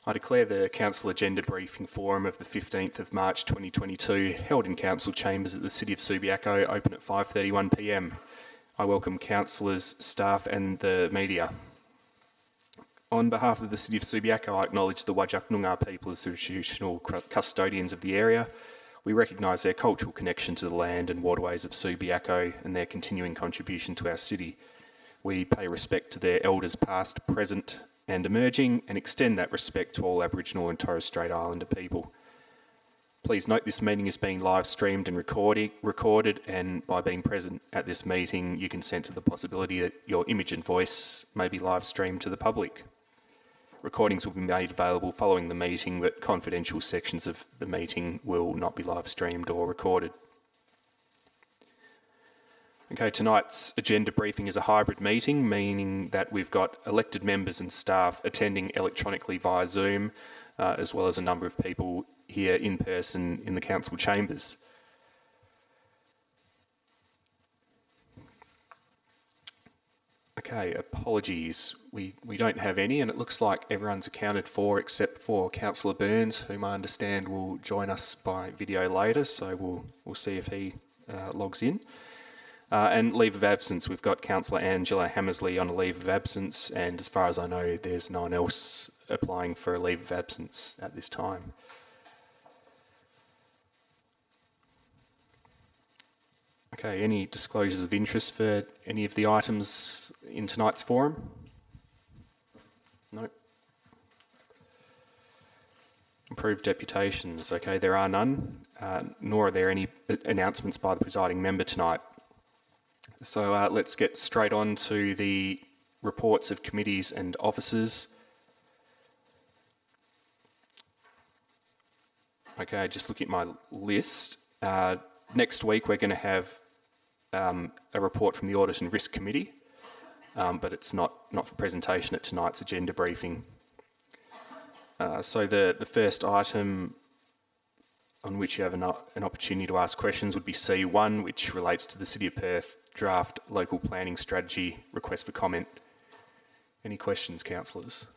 I declare the Council Agenda Briefing Forum of the 15th of March 2022, held in Council Chambers at the City of Subiaco, open at 5:31 p.m. I welcome councillors, staff and the media. On behalf of the City of Subiaco, I acknowledge the Whadjuk Noongar people as the traditional custodians of the area. We recognise their cultural connection to the land and waterways of Subiaco and their continuing contribution to our city. We pay respect to their elders past, present and emerging, and extend that respect to all Aboriginal and Torres Strait Islander people. Please note this meeting is being live streamed and recorded, and by being present at this meeting, you consent to the possibility that your image and voice may be live streamed to the public. Recordings will be made available following the meeting, but confidential sections of the meeting will not be live streamed or recorded. Okay, tonight's agenda briefing is a hybrid meeting, meaning that we've got elected members and staff attending electronically via Zoom, as well as a number of people here in person in the council chambers. Okay, apologies. We don't have any, and it looks like everyone's accounted for except for Councillor Burns, whom I understand will join us by video later, so we'll see if he logs in. And leave of absence, we've got Councillor Angela Hammersley on a leave of absence, and as far as I know, there's no one else applying for a leave of absence at this time. Okay, any disclosures of interest for any of the items in tonight's forum? No. Approved deputations. Okay, there are none, nor are there any announcements by the presiding member tonight. So let's get straight on to the reports of committees and officers. Okay, just looking at my list. Next week we're going to have a report from the Audit and Risk Committee, but it's not for presentation at tonight's agenda briefing. So the first item on which you have an opportunity to ask questions would be C1, which relates to the City of Perth draft local planning strategy request for comment. Any questions, councillors?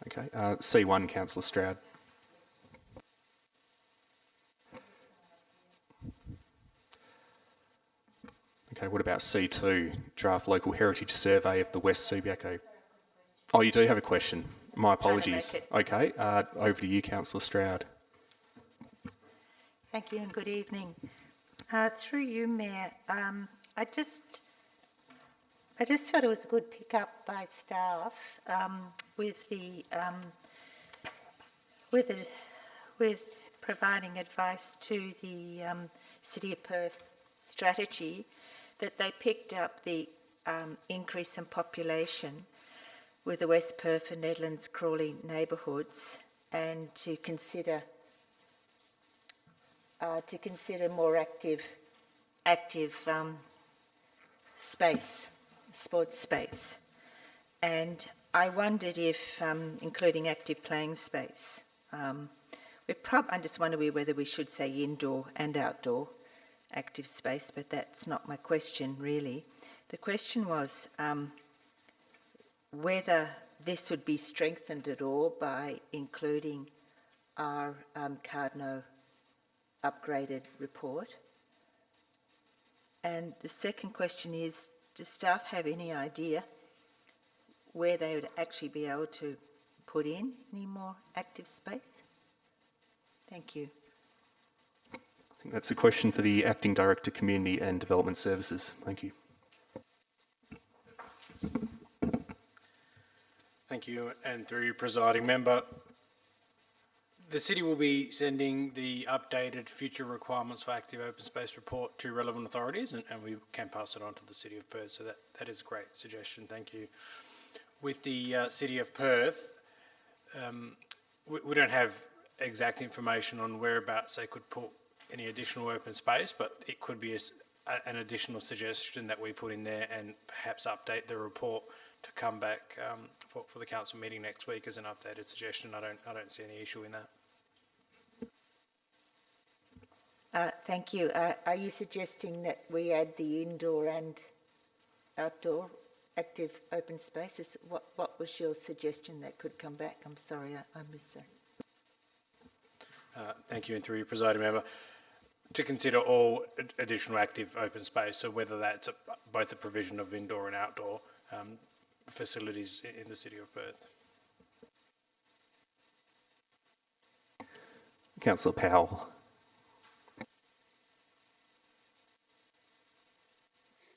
Okay, C1, Councillor Stroud. Okay, what about C2, draft local heritage survey of the West Subiaco? Oh, you do have a question. My apologies. Okay, over to you, Councillor Stroud. Thank you and good evening. Through you, Mayor, I just felt it was a good pick-up by staff with providing advice to the City of Perth strategy, that they picked up the increase in population with the West Perth and Nedlands Crawley neighbourhoods, and to consider more active space, sports space. And I wondered if, including active playing space, I just wonder whether we should say indoor and outdoor active space, but that's not my question really. The question was whether this would be strengthened at all by including our Cardno upgraded report. And the second question is, does staff have any idea where they would actually be able to put in any more active space? Thank you. I think that's a question for the Acting Director, Community and Development Services. Thank you. Thank you, and through presiding member, the City will be sending the updated future requirements for active open space report to relevant authorities, and we can pass it on to the City of Perth, so that is a great suggestion, thank you. With the City of Perth, we don't have exact information on whereabouts they could put any additional open space, but it could be an additional suggestion that we put in there, and perhaps update the report to come back for the council meeting next week as an updated suggestion. I don't see any issue in that. Thank you. Are you suggesting that we add the indoor and outdoor active open spaces. What was your suggestion that could come back? I'm sorry, I missed that. Thank you, and through you, presiding member, to consider all additional active open space, so whether that's both the provision of indoor and outdoor facilities in the City of Perth. Councillor Powell.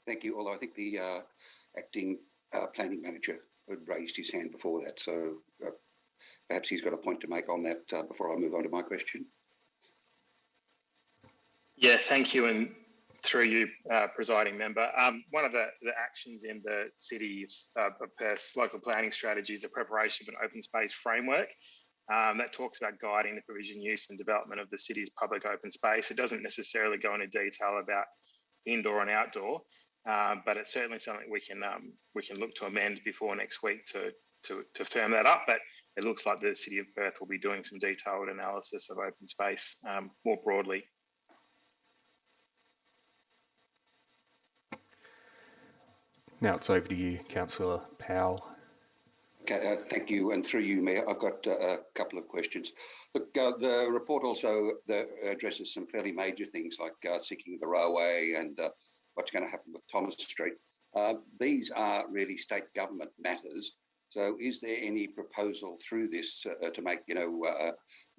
Thank you. Although I think the acting planning manager had raised his hand before that, so perhaps he's got a point to make on that before I move on to my question. Yeah, thank you, and through you, presiding member. One of the actions in the City of Perth's local planning strategy is the preparation of an open space framework that talks about guiding the provision, use and development of the city's public open space. It doesn't necessarily go into detail about indoor and outdoor, but it's certainly something we can look to amend before next week to firm that up. But it looks like the City of Perth will be doing some detailed analysis of open space more broadly. Now it's over to you, Councillor Powell. Okay, thank you. And through you, Mayor, I've got a couple of questions. Look, the report also addresses some fairly major things like seeking the railway and what's going to happen with Thomas Street. These are really state government matters. So is there any proposal through this to make,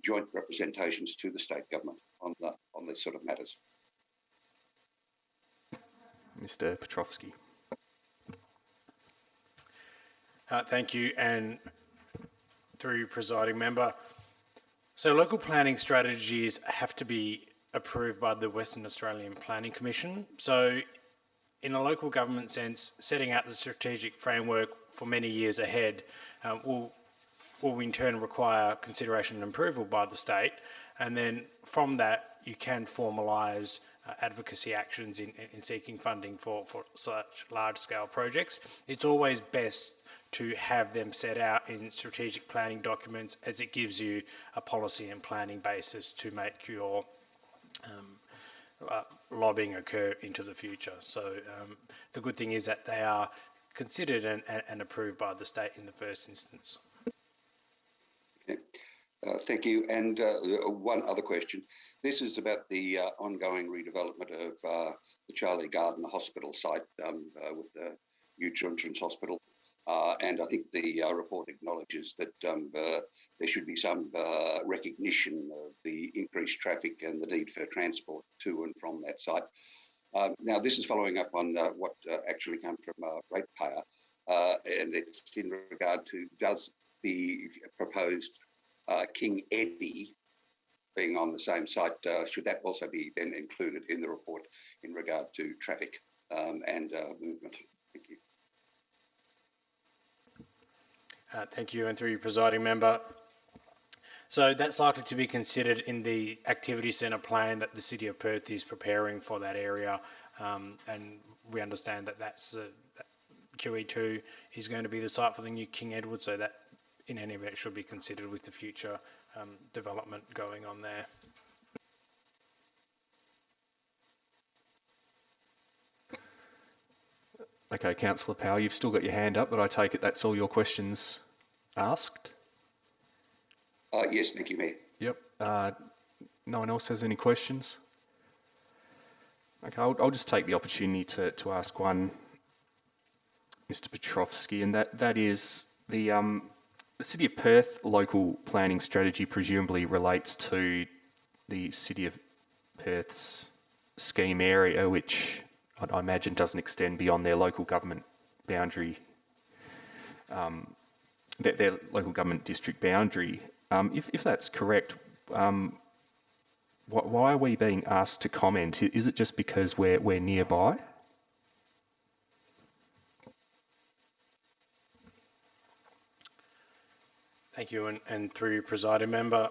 joint representations to the state government on this sort of matters? Mr. Petrovski. Thank you, and through you, presiding member. So local planning strategies have to be approved by the Western Australian Planning Commission. So in a local government sense, setting out the strategic framework for many years ahead will in turn require consideration and approval by the state. And then from that, you can formalise advocacy actions in seeking funding for such large-scale projects. It's always best to have them set out in strategic planning documents, as it gives you a policy and planning basis to make your lobbying occur into the future. So the good thing is that they are considered and approved by the state in the first instance. Okay. Thank you. And one other question. This is about the ongoing redevelopment of the Charlie Gardner Hospital site with the new Children's Hospital. And I think the report acknowledges that there should be some recognition of the increased traffic and the need for transport to and from that site. Now, this is following up on what actually came from a ratepayer, and it's in regard to, does the proposed King Eddie being on the same site, should that also be then included in the report in regard to traffic and movement? Thank you. Thank you, and through you, presiding member. So that's likely to be considered in the activity centre plan that the City of Perth is preparing for that area, and we understand that that's QE2 is going to be the site for the new King Edward, so that in any event should be considered with the future development going on there. Okay, Councillor Powell, you've still got your hand up, but I take it that's all your questions asked? Yes, thank you, Mayor. Yep. No one else has any questions? Okay, I'll just take the opportunity to ask one, Mr. Petrovski, and that is the City of Perth local planning strategy presumably relates to the City of Perth's scheme area, which I imagine doesn't extend beyond their local government boundary, their local government district boundary. If that's correct, why are we being asked to comment? Is it just because we're nearby? Thank you, and through you, presiding member.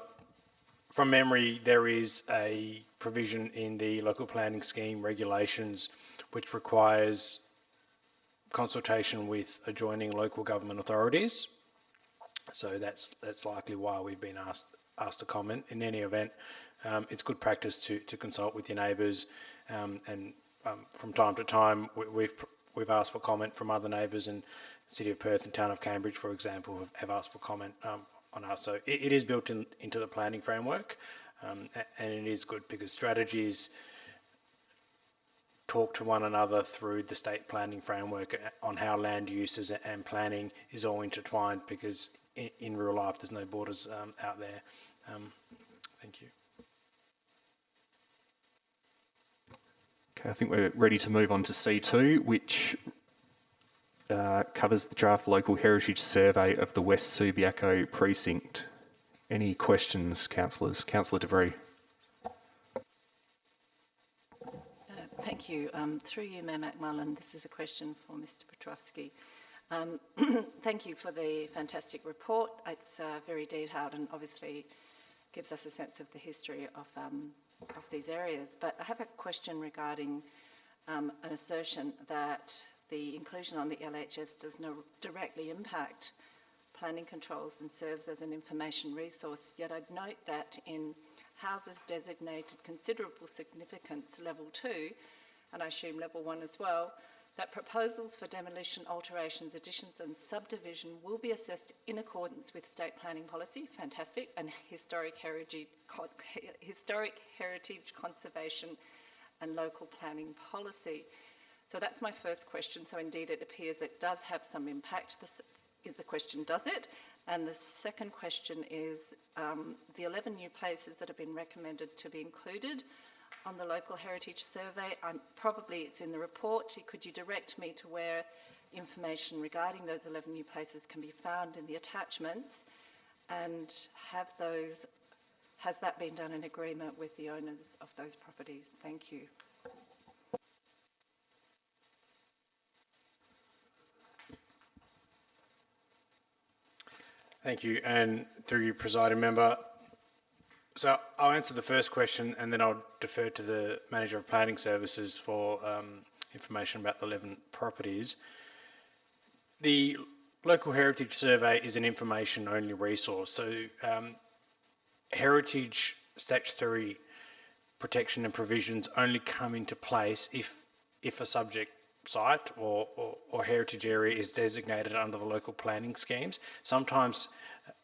From memory, there is a provision in the local planning scheme regulations which requires consultation with adjoining local government authorities. So that's likely why we've been asked to comment. In any event, it's good practice to consult with your neighbours, and from time to time we've we've asked for comment from other neighbours, and City of Perth and Town of Cambridge, for example, have asked for comment on us. So it is built into the planning framework, and it is good because strategies talk to one another through the state planning framework on how land uses and planning is all intertwined, because in real life there's no borders out there. Thank you. Okay, I think we're ready to move on to C2, which covers the draft local heritage survey of the West Subiaco precinct. Any questions, councillors? Councillor DeVries. Thank you. Through you, Mayor McMullen, this is a question for Mr. Petrovski. Thank you for the fantastic report. It's very detailed and obviously gives us a sense of the history of these areas. But I have a question regarding an assertion that the inclusion on the LHS does not directly impact planning controls and serves as an information resource. Yet I'd note that in houses designated considerable significance level 2, and I assume level 1 as well, that proposals for demolition, alterations, additions and subdivision will be assessed in accordance with state planning policy, fantastic, and historic heritage conservation and local planning policy. So that's my first question. So indeed it appears it does have some impact. This is the question, does it? And the second question is the 11 new places that have been recommended to be included on the local heritage survey. Probably it's in the report. Could you direct me to where information regarding those 11 new places can be found in the attachments? And has that been done in agreement with the owners of those properties? Thank you. Thank you, and through you, presiding member. So I'll answer the first question and then I'll defer to the Manager of Planning Services for information about the 11 properties. The Local Heritage Survey is an information-only resource. So heritage statutory protection and provisions only come into place if a subject site or heritage area is designated under the local planning schemes. Sometimes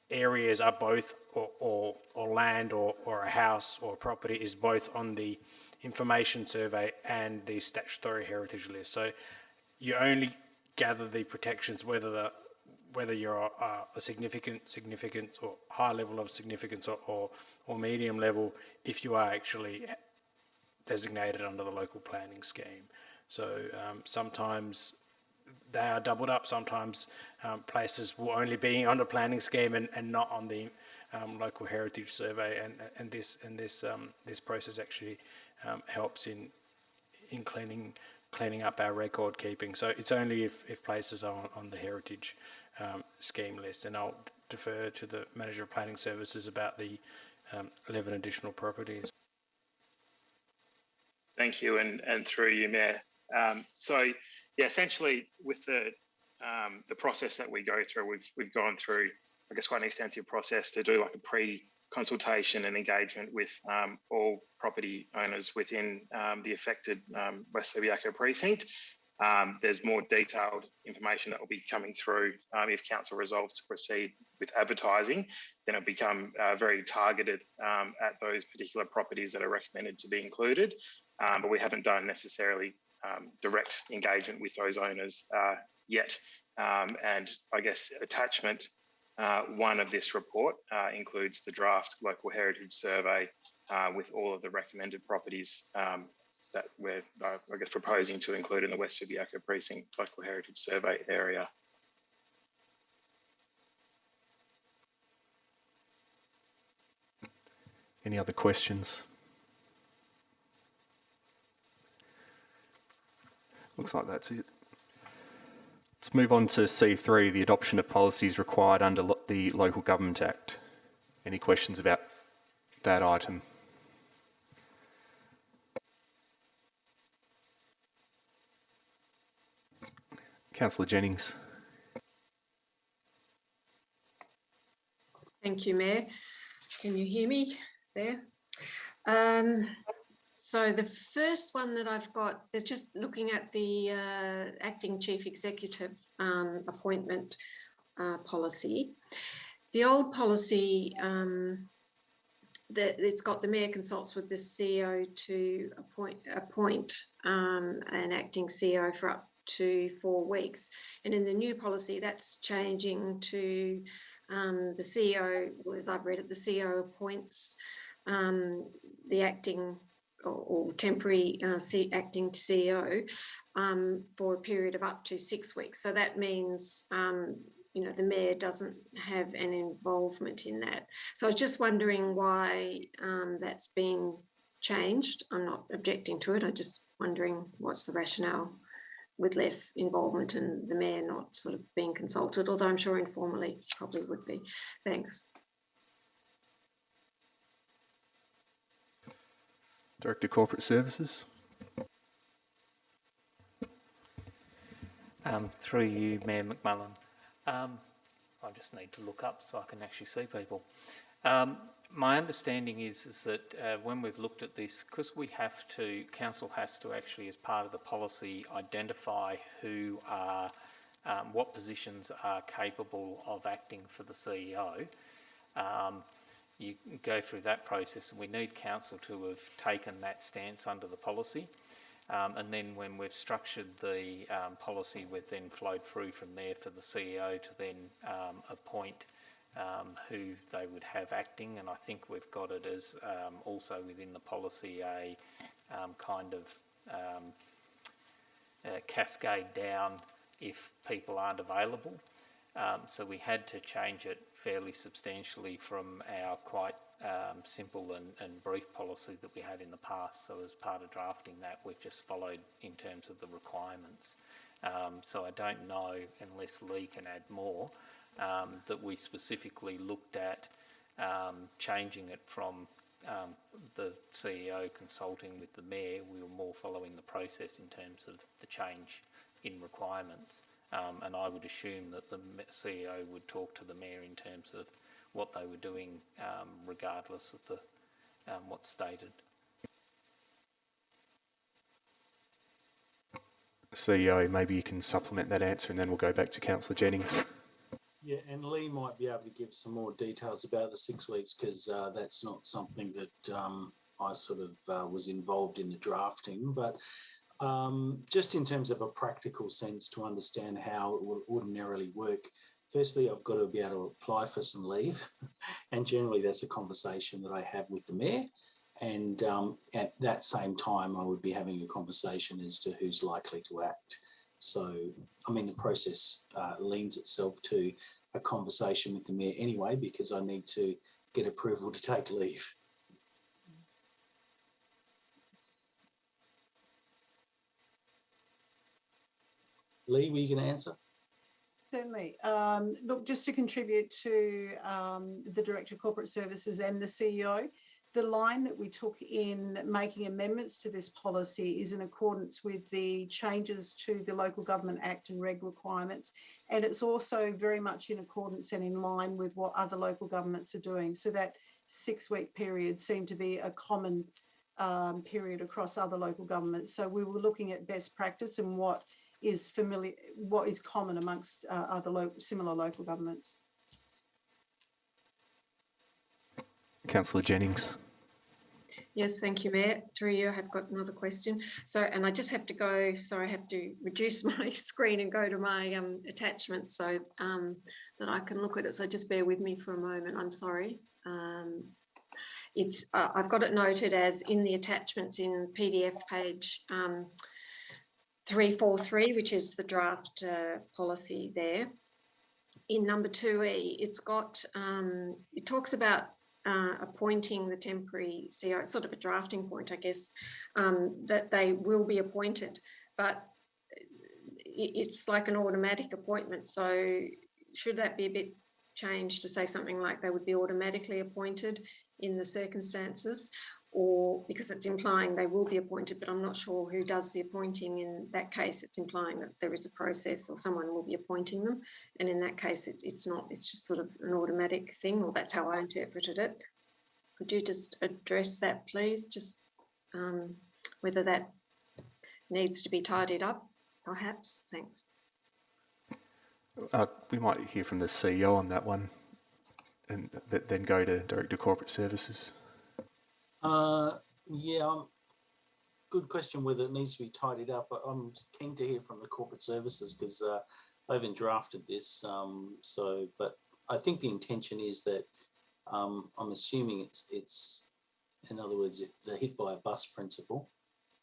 areas are both, or land or a house or a property is both on the information survey and the statutory heritage list. So you only gather the protections whether you're a significance or high level of significance or medium level if you are actually designated under the local planning scheme. So sometimes they are doubled up. Sometimes places will only be on the planning scheme and not on the local heritage survey. And this process actually helps in cleaning up our record keeping. So it's only if places are on the heritage scheme list. And I'll defer to the Manager of Planning Services about the 11 additional properties. Thank you, and through you, Mayor. So, yeah, essentially with the process that we go through, we've gone through, I guess, quite an extensive process to do like a pre-consultation and engagement with all property owners within the affected West Subiaco precinct. There's more detailed information that will be coming through if council resolves to proceed with advertising. Then it'll become very targeted at those particular properties that are recommended to be included. But we haven't done necessarily direct engagement with those owners yet. And I guess attachment 1 of this report includes the draft local heritage survey with all of the recommended properties that we're, I guess, proposing to include in the West Subiaco precinct local heritage survey area. Any other questions? Looks like that's it. Let's move on to C3, the adoption of policies required under the Local Government Act. Any questions about that item? Councillor Jennings. Thank you, Mayor. Can you hear me there? So the first one that I've got is just looking at the acting chief executive appointment policy. The old policy, it's got the mayor consults with the CEO to appoint an acting CEO for up to 4 weeks. And in the new policy, that's changing to the CEO, as I've read it, the CEO appoints the acting or temporary acting CEO for a period of up to 6 weeks. So that means, the mayor doesn't have an involvement in that. So I was just wondering why that's being changed. I'm not objecting to it. I'm just wondering what's the rationale with less involvement and the mayor not sort of being consulted, although I'm sure informally probably would be. Thanks. Director Corporate Services. Through you, Mayor McMullen. I just need to look up so I can actually see people. My understanding is that when we've looked at this, because council has to actually, as part of the policy, identify who are, what positions are capable of acting for the CEO. You go through that process, and we need council to have taken that stance under the policy. And then when we've structured the policy, we've then flowed through from there for the CEO to then appoint who they would have acting. And I think we've got it as also within the policy a kind of cascade down if people aren't available. So we had to change it fairly substantially from our quite simple and brief policy that we had in the past. So as part of drafting that, we've just followed in terms of the requirements. So I don't know, unless Lee can add more, that we specifically looked at changing it from the CEO consulting with the mayor. We were more following the process in terms of the change in requirements. And I would assume that the CEO would talk to the mayor in terms of what they were doing, regardless of the what's stated. CEO, maybe you can supplement that answer, and then we'll go back to Councillor Jennings. Yeah, and Lee might be able to give some more details about the 6 weeks, because that's not something that I sort of was involved in the drafting. But just in terms of a practical sense to understand how it will ordinarily work, firstly, I've got to be able to apply for some leave. And generally, that's a conversation that I have with the mayor. And at that same time, I would be having a conversation as to who's likely to act. So, I mean, the process leans itself to a conversation with the mayor anyway, because I need to get approval to take leave. Lee, were you going to answer? Certainly. Look, just to contribute to the Director of Corporate Services and the CEO, the line that we took in making amendments to this policy is in accordance with the changes to the Local Government Act and reg requirements. And it's also very much in accordance and in line with what other local governments are doing. So that 6 week period seemed to be a common period across other local governments. So we were looking at best practice and what is familiar, what is common amongst other similar local governments. Councillor Jennings. Yes, thank you, Mayor. Through you, I have got another question. So, and I just have to go, so I have to reduce my screen and go to my attachment so that I can look at it. So just bear with me for a moment. I'm sorry. I've got it noted as in the attachments in PDF page 343, which is the draft policy there. In number 2E, it's got, it talks about appointing the temporary CEO, sort of a drafting point, I guess, that they will be appointed, but it's like an automatic appointment. So should that be a bit changed to say something like they would be automatically appointed in the circumstances, or because it's implying they will be appointed, but I'm not sure who does the appointing. In that case, it's implying that there is a process or someone will be appointing them. And in that case, it's not, it's just sort of an automatic thing, or that's how I interpreted it. Could you just address that, please? Just whether that needs to be tidied up, perhaps. Thanks. We might hear from the CEO on that one, and then go to Director of Corporate Services. Yeah, good question whether it needs to be tidied up. But I'm keen to hear from the corporate services because I haven't drafted this. But I think the intention is that I'm assuming it's in other words, if they're hit by a bus principle,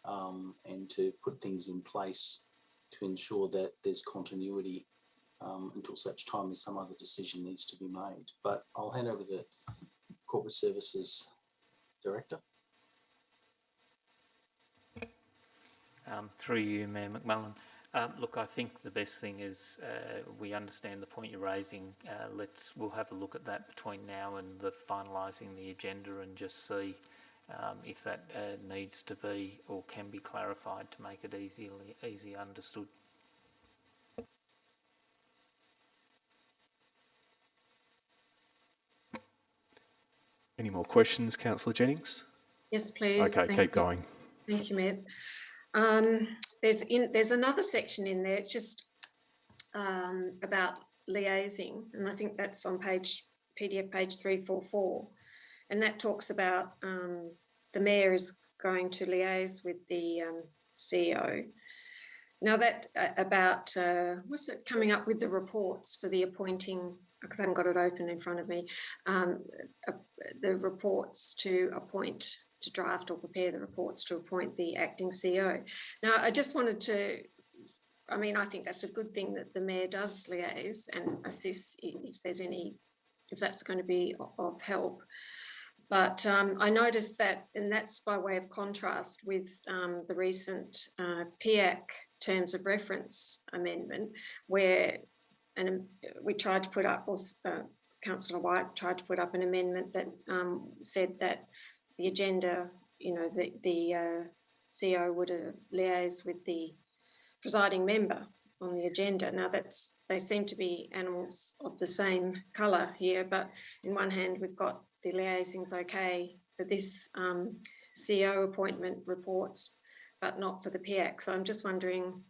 and to put things in place to ensure that there's continuity until such time as some other decision needs to be made. But I'll hand over the Corporate Services Director. Through you, Mayor McMullen. Look, I think the best thing is we understand the point you're raising. We'll have a look at that between now and the finalising the agenda and just see if that needs to be or can be clarified to make it easily understood. Any more questions, Councillor Jennings? Yes, please. Okay, keep going. Thank you, Mayor. There's another section in there. It's just about liaising, and I think that's on PDF page 344, and that talks about the Mayor is going to liaise with the CEO. Now that about what's it coming up with the reports for the appointing, because I haven't got it open in front of me, the reports to appoint, to draft or prepare the reports to appoint the acting CEO. Now, I just wanted to, I mean, I think that's a good thing that the Mayor does liaise and assist if there's any, if that's going to be of help. But I noticed that, and that's by way of contrast with the recent PIAC terms of reference amendment, where we tried to put up, or Councillor White tried to put up an amendment that said that the agenda, you know, the CEO would liaise with the presiding member on the agenda. Now they seem to be animals of the same colour here, but in one hand we've got the liaising's okay for this CEO appointment reports, but not for the PIAC. So I'm just wondering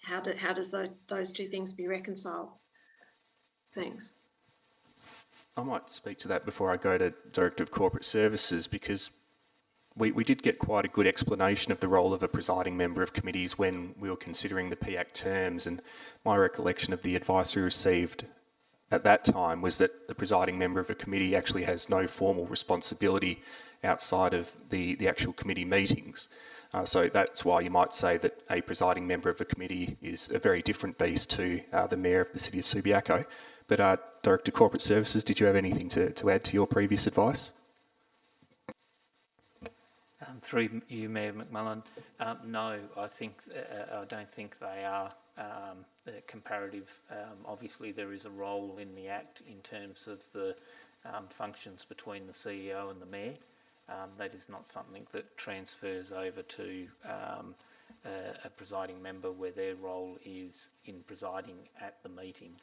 how does those two things be reconciled? Thanks. I might speak to that before I go to Director of Corporate Services, because we did get quite a good explanation of the role of a presiding member of committees when we were considering the PIAC terms, and my recollection of the advice we received at that time was that the presiding member of a committee actually has no formal responsibility outside of the actual committee meetings. So that's why you might say that a presiding member of a committee is a very different beast to the Mayor of the City of Subiaco. But Director of Corporate Services, did you have anything to add to your previous advice? Through you, Mayor McMullen, no, I don't think they are comparative. Obviously, there is a role in the Act in terms of the functions between the CEO and the Mayor. That is not something that transfers over to a presiding member where their role is in presiding at the meeting.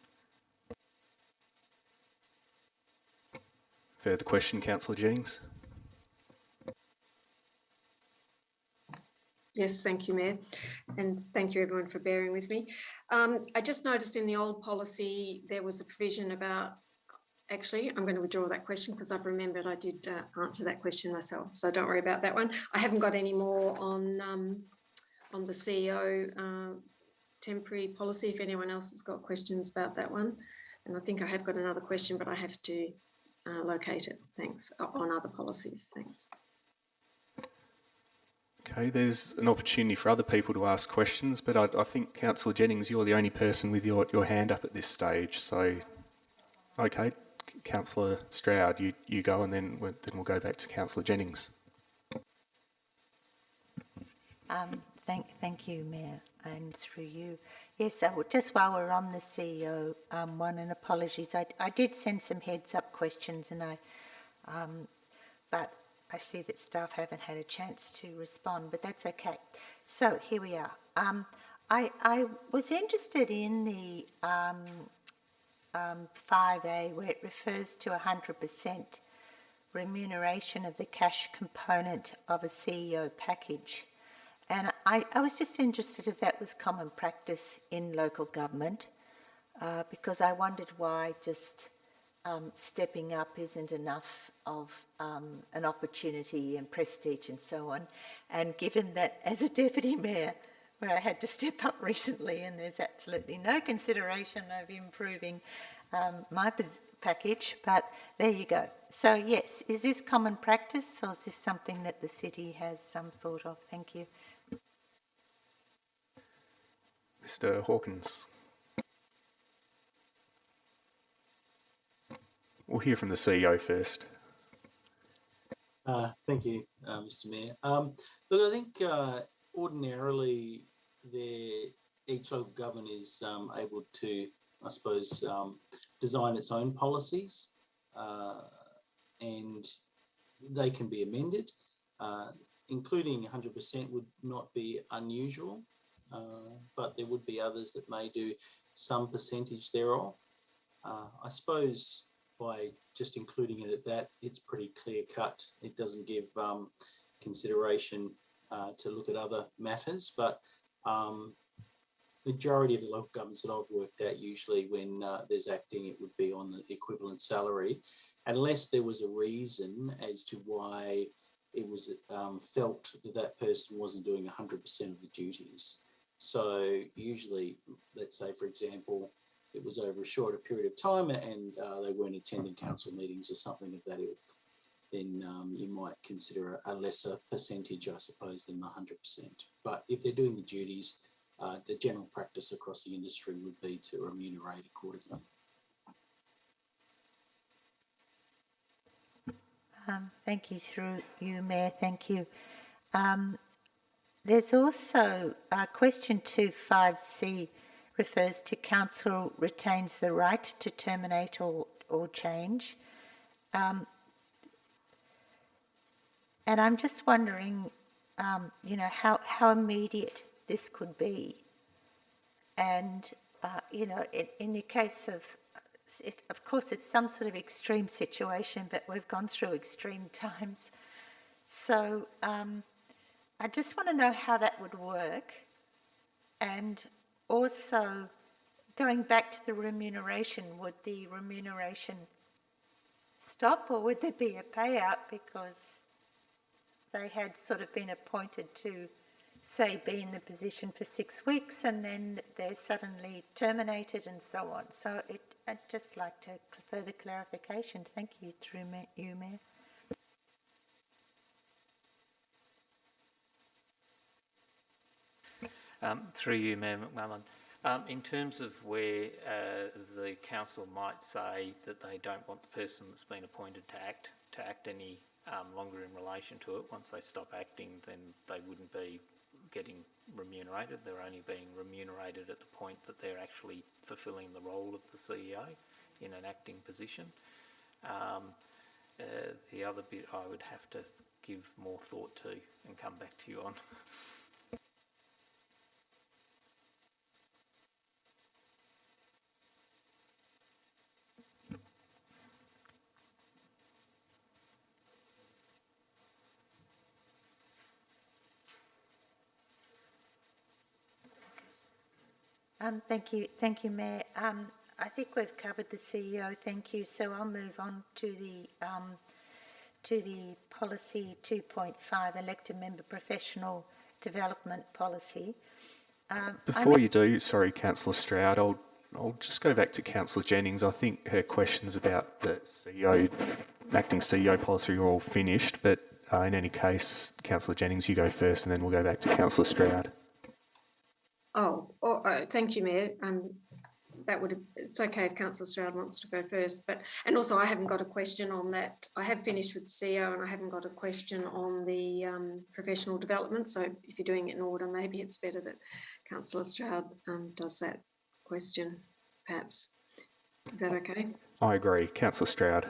Further question, Councillor Jennings? Yes, thank you, Mayor, and thank you everyone for bearing with me. I just noticed in the old policy there was a provision about, actually I'm going to withdraw that question because I've remembered I did answer that question myself, so don't worry about that one. I haven't got any more on the CEO temporary policy, if anyone else has got questions about that one. And I think I have got another question, but I have to locate it, thanks, on other policies, thanks. Okay, there's an opportunity for other people to ask questions, but I think, Councillor Jennings, you're the only person with your hand up at this stage. So, okay, Councillor Stroud, you go, and then we'll go back to Councillor Jennings. Thank you, Mayor, and through you. Yes, just while we're on the CEO one, and apologies, I did send some heads-up questions, and but I see that staff haven't had a chance to respond, but that's okay. So here we are. I was interested in the 5A where it refers to 100% remuneration of the cash component of a CEO package. And I was just interested if that was common practice in local government, because I wondered why just stepping up isn't enough of an opportunity and prestige and so on. And given that as a deputy mayor, where I had to step up recently and there's absolutely no consideration of improving my package, but there you go. So yes, is this common practice or is this something that the city has some thought of? Thank you. Mr. Hawkins. We'll hear from the CEO first. Thank you, Mr. Mayor. Look, I think ordinarily each local government is able to, I suppose, design its own policies, and they can be amended. Including 100% would not be unusual, but there would be others that may do some percentage thereof. I suppose by just including it at that, it's pretty clear cut. It doesn't give consideration to look at other matters, but majority of the local governments that I've worked at, usually when there's acting, it would be on the equivalent salary, unless there was a reason as to why it was felt that that person wasn't doing 100% of the duties. So usually, let's say, for example, it was over a shorter period of time and they weren't attending council meetings or something of that ilk, then you might consider a lesser percentage, I suppose, than the 100%. But if they're doing the duties, the general practice across the industry would be to remunerate accordingly. Thank you, through you, Mayor. Thank you. There's also question 2.5c refers to council retains the right to terminate or change. And I'm just wondering, how immediate this could be. And, in the case of course, it's some sort of extreme situation, but we've gone through extreme times. So I just want to know how that would work. And also, going back to the remuneration, would the remuneration stop or would there be a payout because they had sort of been appointed to, say, be in the position for 6 weeks and then they're suddenly terminated and so on? So I'd just like to further clarification. Thank you, through you, Mayor. Through you, Mayor McMullen. In terms of where the council might say that they don't want the person that's been appointed to act any longer in relation to it, once they stop acting, then they wouldn't be getting remunerated. They're only being remunerated at the point that they're actually fulfilling the role of the CEO in an acting position. The other bit I would have to give more thought to and come back to you on. Thank you, Mayor. I think we've covered the CEO. Thank you. So I'll move on to the policy 2.5, elected member professional development policy. Before you do, sorry, Councillor Stroud, I'll just go back to Councillor Jennings. I think her questions about the CEO, acting CEO policy are all finished, but in any case, Councillor Jennings, you go first, and then we'll go back to Councillor Stroud. Thank you, Mayor. It's okay if Councillor Stroud wants to go first, and also I haven't got a question on that. I have finished with the CEO and I haven't got a question on the professional development. So if you're doing it in order, maybe it's better that Councillor Stroud does that question, perhaps. Is that okay? I agree. Councillor Stroud.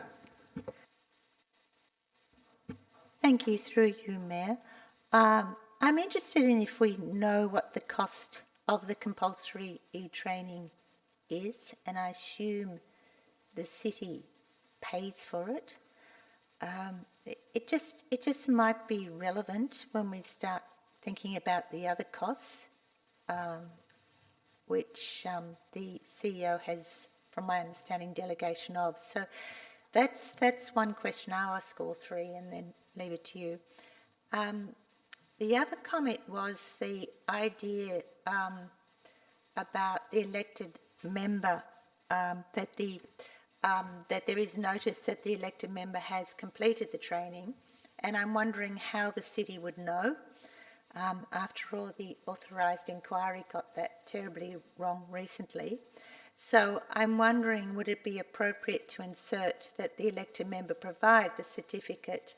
Thank you, through you, Mayor. I'm interested in if we know what the cost of the compulsory e-training is, and I assume the city pays for it. It just might be relevant when we start thinking about the other costs, which the CEO has, from my understanding, delegation of. So that's one question I'll ask all three and then leave it to you. The other comment was the idea about the elected member, that there is notice that the elected member has completed the training, and I'm wondering how the city would know. After all, the authorised inquiry got that terribly wrong recently. So I'm wondering, would it be appropriate to insert that the elected member provide the certificate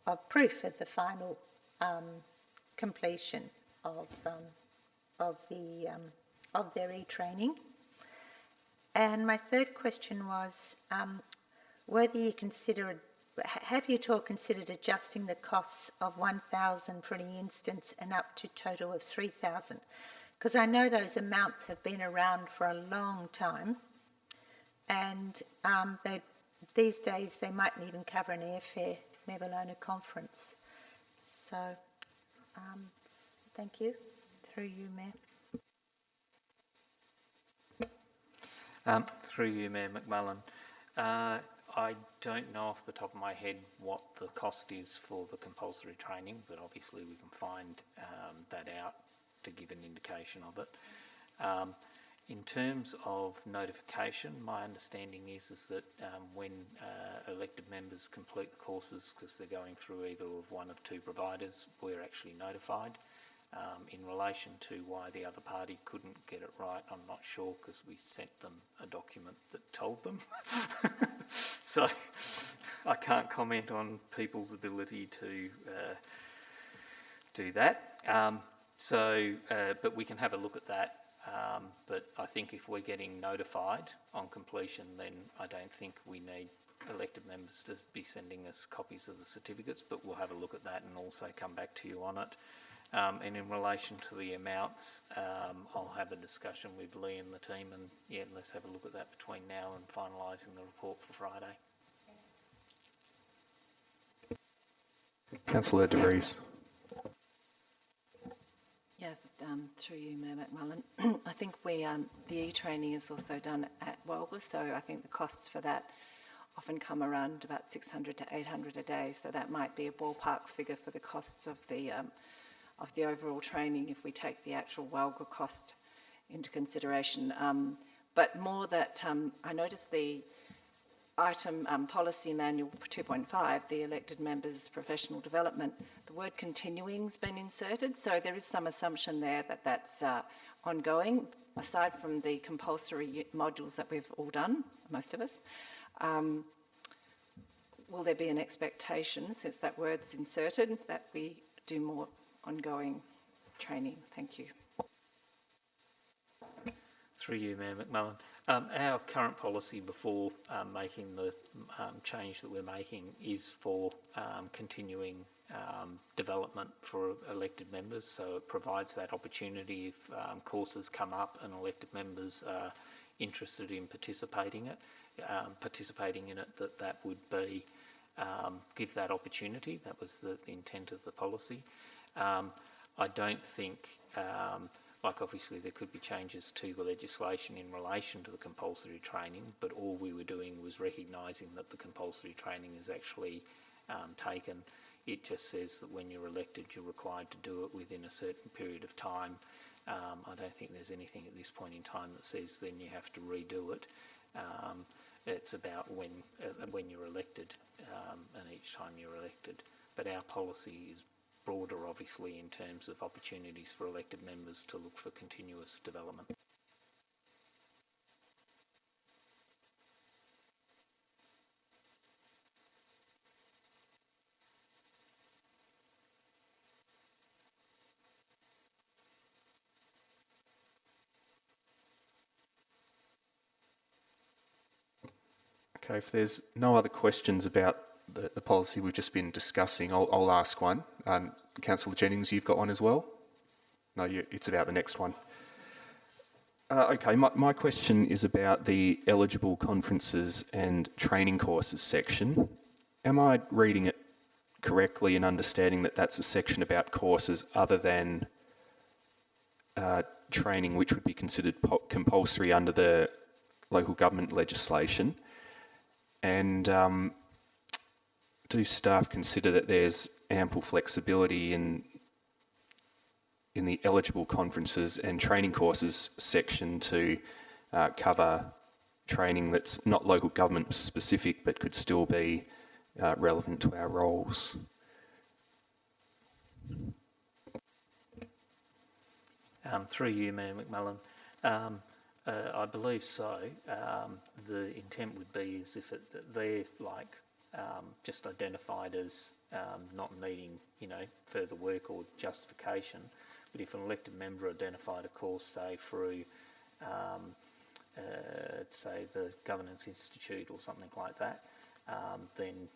of proof of the final completion of their e-training? And my third question was whether you have you at all considered adjusting the costs of 1,000 for any instance and up to total of 3,000? Because I know those amounts have been around for a long time, and these days they mightn't even cover an airfare, never alone a conference. So, thank you. Through you, Mayor. Through you, Mayor McMullen. I don't know off the top of my head what the cost is for the compulsory training, but obviously we can find that out to give an indication of it. In terms of notification, my understanding is that when elected members complete the courses, because they're going through either of one of two providers, we're actually notified. In relation to why the other party couldn't get it right, I'm not sure, because we sent them a document that told them. So I can't comment on people's ability to do that. But we can have a look at that. But I think if we're getting notified on completion, then I don't think we need elected members to be sending us copies of the certificates, but we'll have a look at that and also come back to you on it. And in relation to the amounts, I'll have a discussion with Lee and the team, and yeah, let's have a look at that between now and finalising the report for Friday. Councillor De Vries. Yeah, through you, Mayor McMullen. I think the e-training is also done at Walga, so I think the costs for that often come around about 600 to 800 a day, so that might be a ballpark figure for the costs of the overall training if we take the actual Walga cost into consideration. But more that I noticed the item policy manual 2.5, the elected members' professional development, the word continuing's been inserted, so there is some assumption there that that's ongoing, aside from the compulsory modules that we've all done, most of us. Will there be an expectation, since that word's inserted, that we do more ongoing training? Thank you. Through you, Mayor McMullen. Our current policy before making the change that we're making is for continuing development for elected members, so it provides that opportunity if courses come up and elected members are interested in participating in it, that would be give that opportunity. That was the intent of the policy. I don't think, like obviously there could be changes to the legislation in relation to the compulsory training, but all we were doing was recognising that the compulsory training is actually taken. It just says that when you're elected, you're required to do it within a certain period of time. I don't think there's anything at this point in time that says then you have to redo it. It's about when you're elected and each time you're elected. But our policy is broader, obviously, in terms of opportunities for elected members to look for continuous development. Okay, if there's no other questions about the policy we've just been discussing, I'll ask one. Councillor Jennings, you've got one as well? No, it's about the next one. Okay, my question is about the eligible conferences and training courses section. am I reading it correctly in understanding that that's a section about courses other than training which would be considered compulsory under the local government legislation? And do staff consider that there's ample flexibility in the eligible conferences and training courses section to cover training that's not local government specific but could still be relevant to our roles? Through you, Mayor McMullen. I believe so. The intent would be as if they're like just identified as not needing, further work or justification. But if an elected member identified a course, say through, say the Governance Institute or something like that, then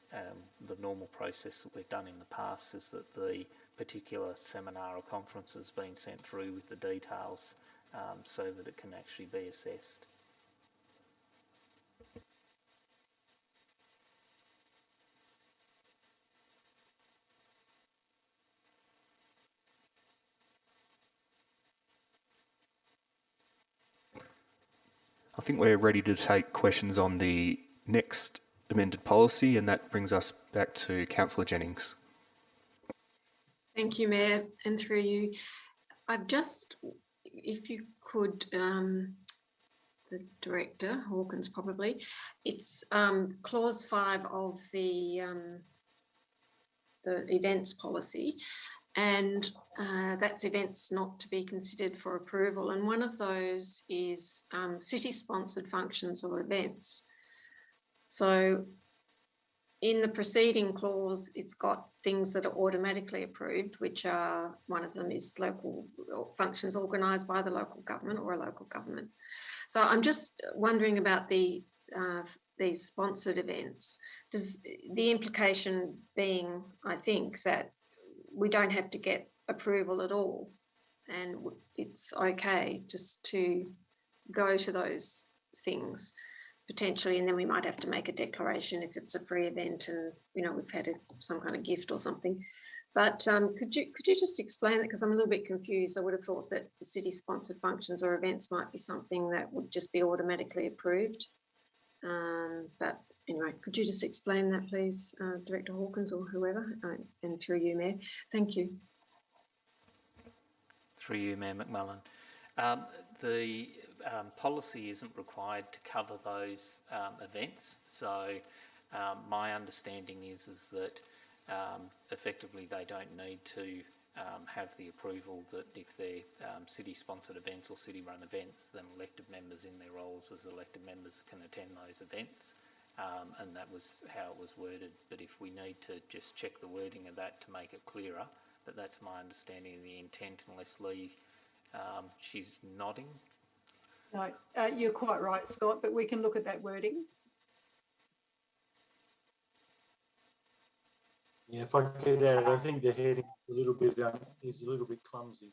the normal process that we've done in the past is that the particular seminar or conference has been sent through with the details so that it can actually be assessed. I think we're ready to take questions on the next amended policy, and that brings us back to Councillor Jennings. Thank you, Mayor, and through you. I've just, if you could, the Director, Hawkins probably, it's clause 5 of the events policy, and that's events not to be considered for approval. And one of those is city-sponsored functions or events. So in the preceding clause, it's got things that are automatically approved, which are, one of them is local functions organised by the local government or a local government. So I'm just wondering about these sponsored events. Does the implication being, I think, that we don't have to get approval at all, and it's okay just to go to those things potentially, and then we might have to make a declaration if it's a free event and we've had some kind of gift or something. But could you just explain that, because I'm a little bit confused. I would have thought that the city sponsored functions or events might be something that would just be automatically approved. But anyway, could you just explain that, please, Director Hawkins or whoever, and through you, Mayor. Thank you. Through you, Mayor McMullen. The policy isn't required to cover those events. So my understanding is that effectively they don't need to have the approval that if they're city-sponsored events or city-run events, then elected members in their roles as elected members can attend those events. And that was how it was worded. But if we need to just check the wording of that to make it clearer, but that's my understanding of the intent, unless Lee, she's nodding. No, you're quite right, Scott, but we can look at that wording. Yeah, if I could add, I think the heading is a little bit clumsy.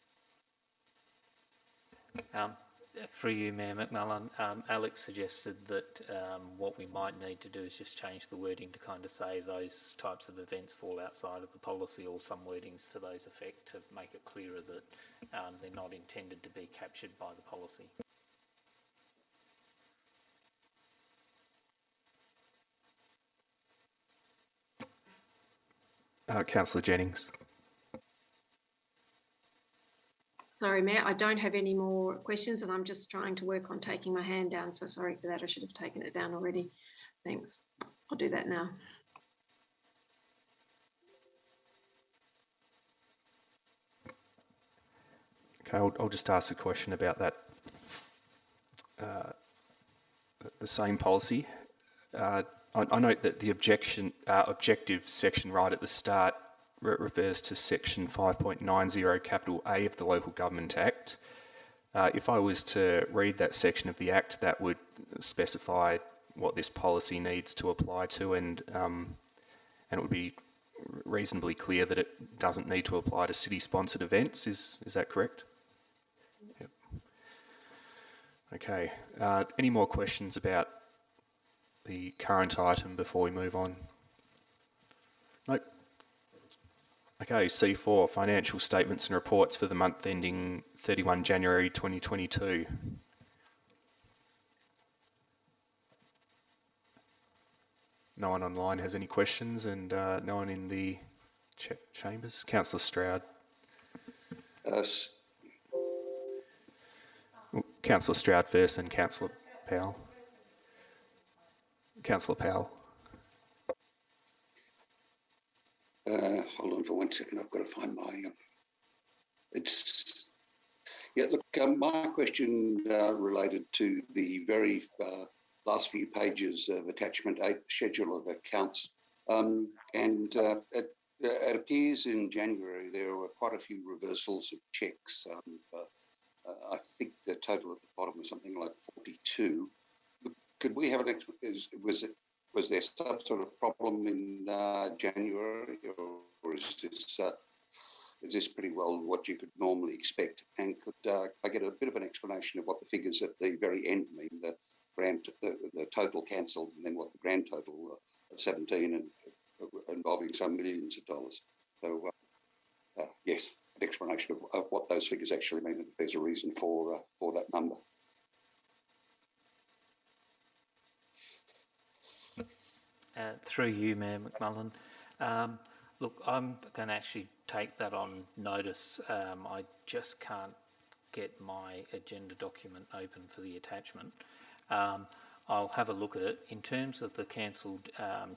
Through you, Mayor McMullen, Alex suggested that what we might need to do is just change the wording to kind of say those types of events fall outside of the policy, or some wordings to those effect, to make it clearer that they're not intended to be captured by the policy. Councillor Jennings. Sorry, Mayor, I don't have any more questions, and I'm just trying to work on taking my hand down. So sorry for that. I should have taken it down already. Thanks. I'll do that now. Okay, I'll just ask a question about that. The same policy. I note that the objective section right at the start refers to section 5.90 capital A of the Local Government Act. If I was to read that section of the Act, that would specify what this policy needs to apply to, and it would be reasonably clear that it doesn't need to apply to city-sponsored events. Is that correct? Yep. Okay. Any more questions about the current item before we move on? Okay, C4, financial statements and reports for the month ending 31 January 2022. No one online has any questions, and no one in the chambers. Councillor Stroud. Councillor Stroud first, and Councillor Powell. Councillor Powell. Hold on for 1 second. I've got to find my. My question related to the very last few pages of attachment 8, schedule of accounts, it appears in January there were quite a few reversals of cheques. I think the total at the bottom was something like 42. Could we have an was there some sort of problem in January, or is this pretty well what you could normally expect? And could I get a bit of an explanation of what the figures at the very end mean, the total cancelled, and then what the grand total of 17 and involving some millions of dollars? So yes, an explanation of what those figures actually mean, and if there's a reason for that number. Through you, Mayor McMullen. Look, I'm going to actually take that on notice. I just can't get my agenda document open for the attachment. I'll have a look at it. In terms of the cancelled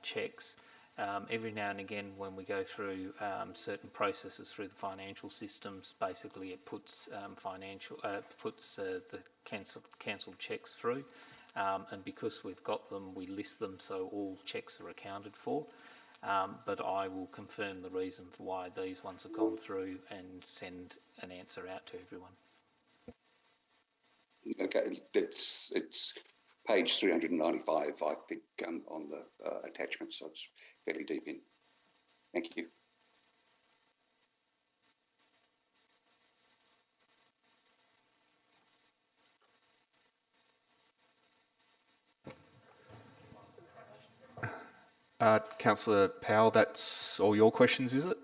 cheques, every now and again when we go through certain processes through the financial systems, basically it puts the cancelled cheques through. And because we've got them, we list them so all cheques are accounted for. But I will confirm the reason for why these ones have gone through and send an answer out to everyone. Okay, it's page 395, I think, on the attachment, so it's fairly deep in. Thank you. Councillor Powell, that's all your questions, is it?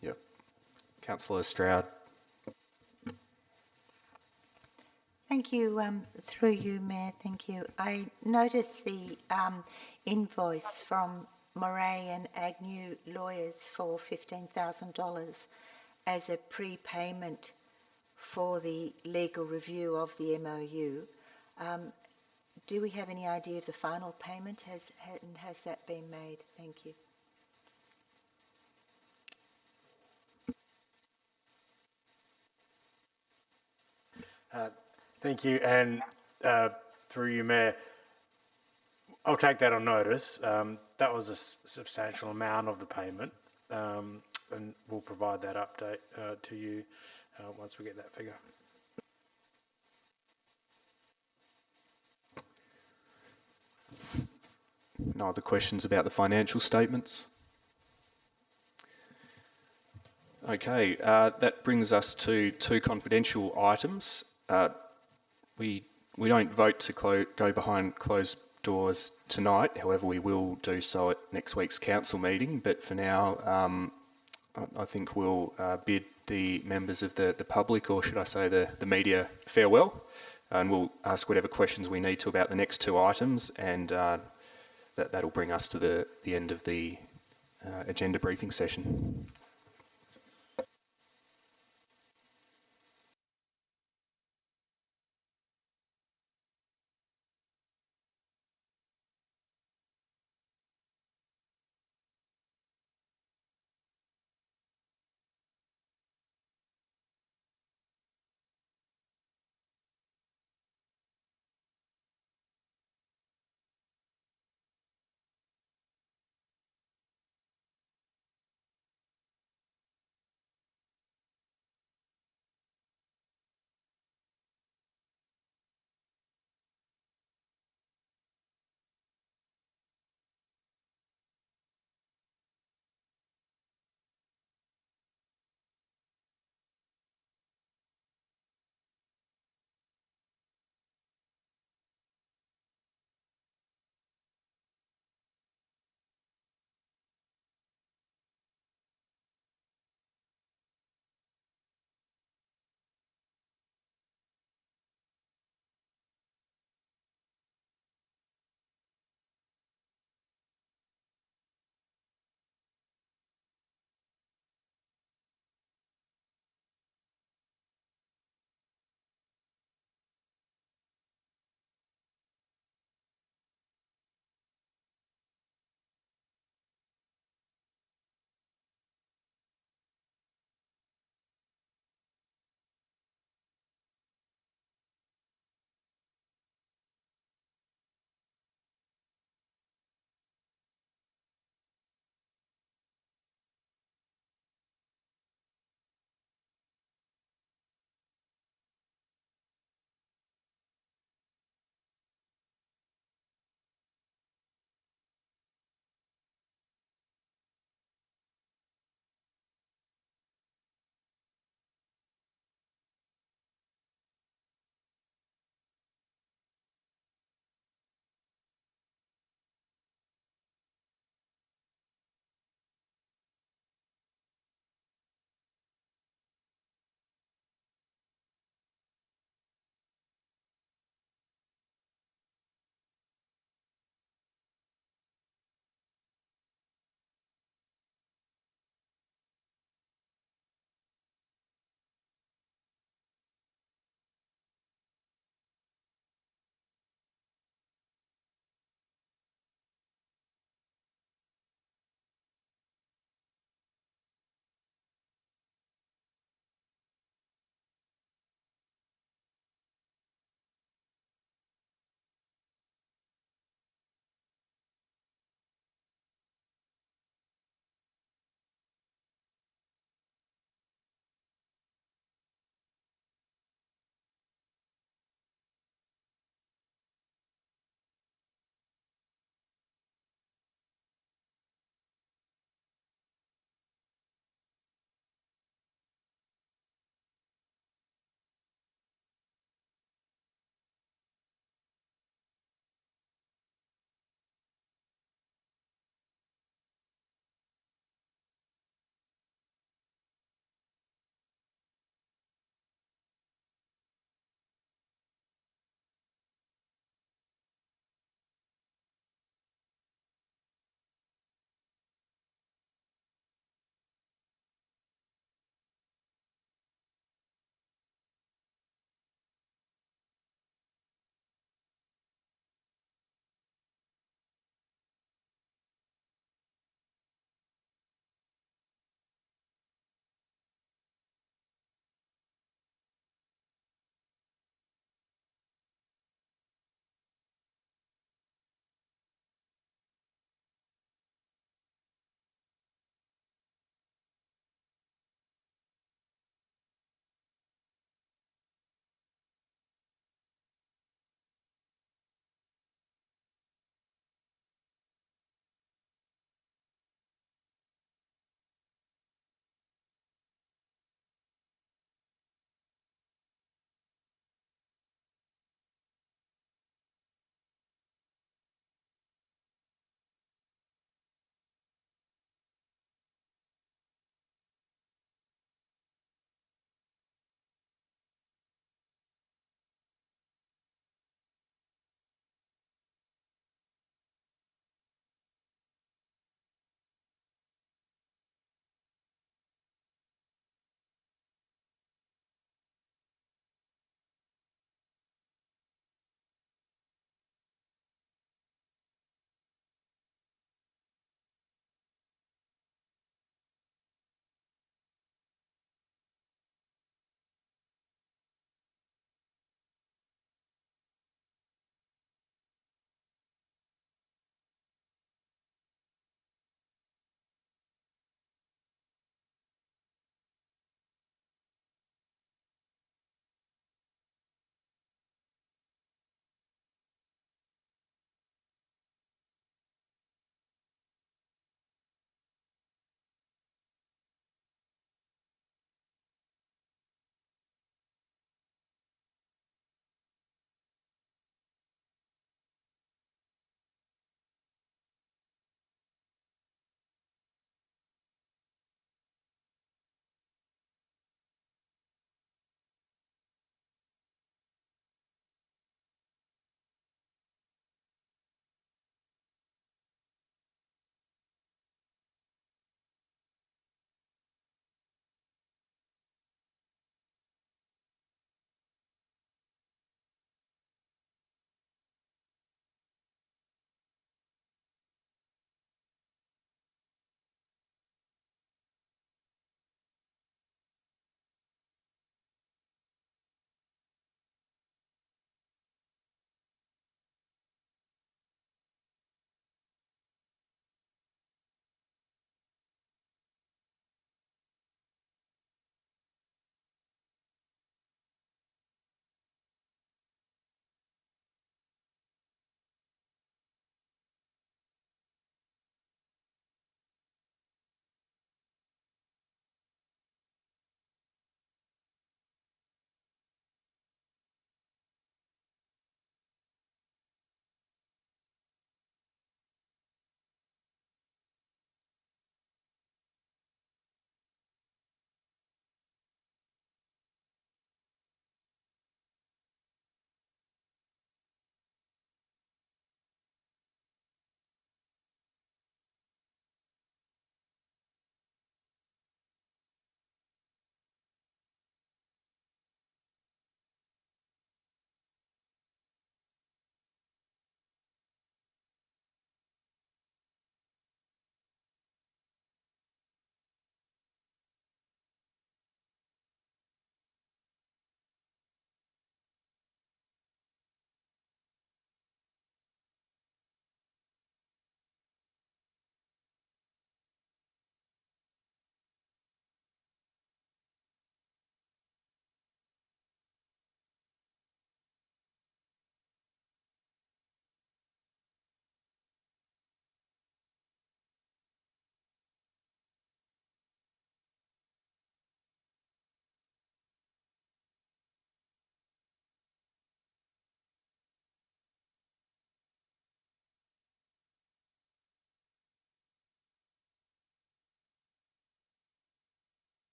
Yep. Councillor Stroud. Thank you. Through you, Mayor, thank you. I noticed the invoice from Moray and Agnew lawyers for $15,000 as a prepayment for the legal review of the MOU. Do we have any idea of the final payment? Has that been made? Thank you. Thank you, and through you, Mayor, I'll take that on notice. That was a substantial amount of the payment, and we'll provide that update to you once we get that figure. No other questions about the financial statements? Okay, that brings us to two confidential items. We don't vote to go behind closed doors tonight. However, we will do so at next week's council meeting. But for now, I think we'll bid the members of the public, or should I say the media, farewell. And we'll ask whatever questions we need to about the next two items, and that'll bring us to the end of the agenda briefing session.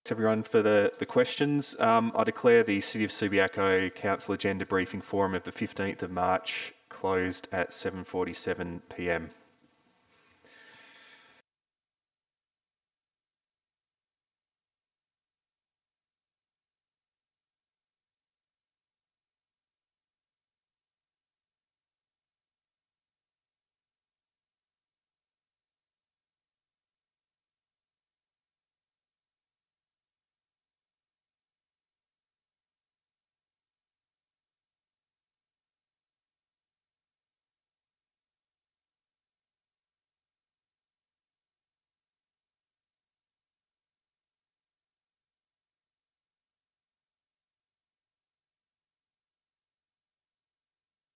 Thanks everyone for the questions. I declare the City of Subiaco Council Agenda Briefing Forum of the 15th of March closed at 7:47 p.m.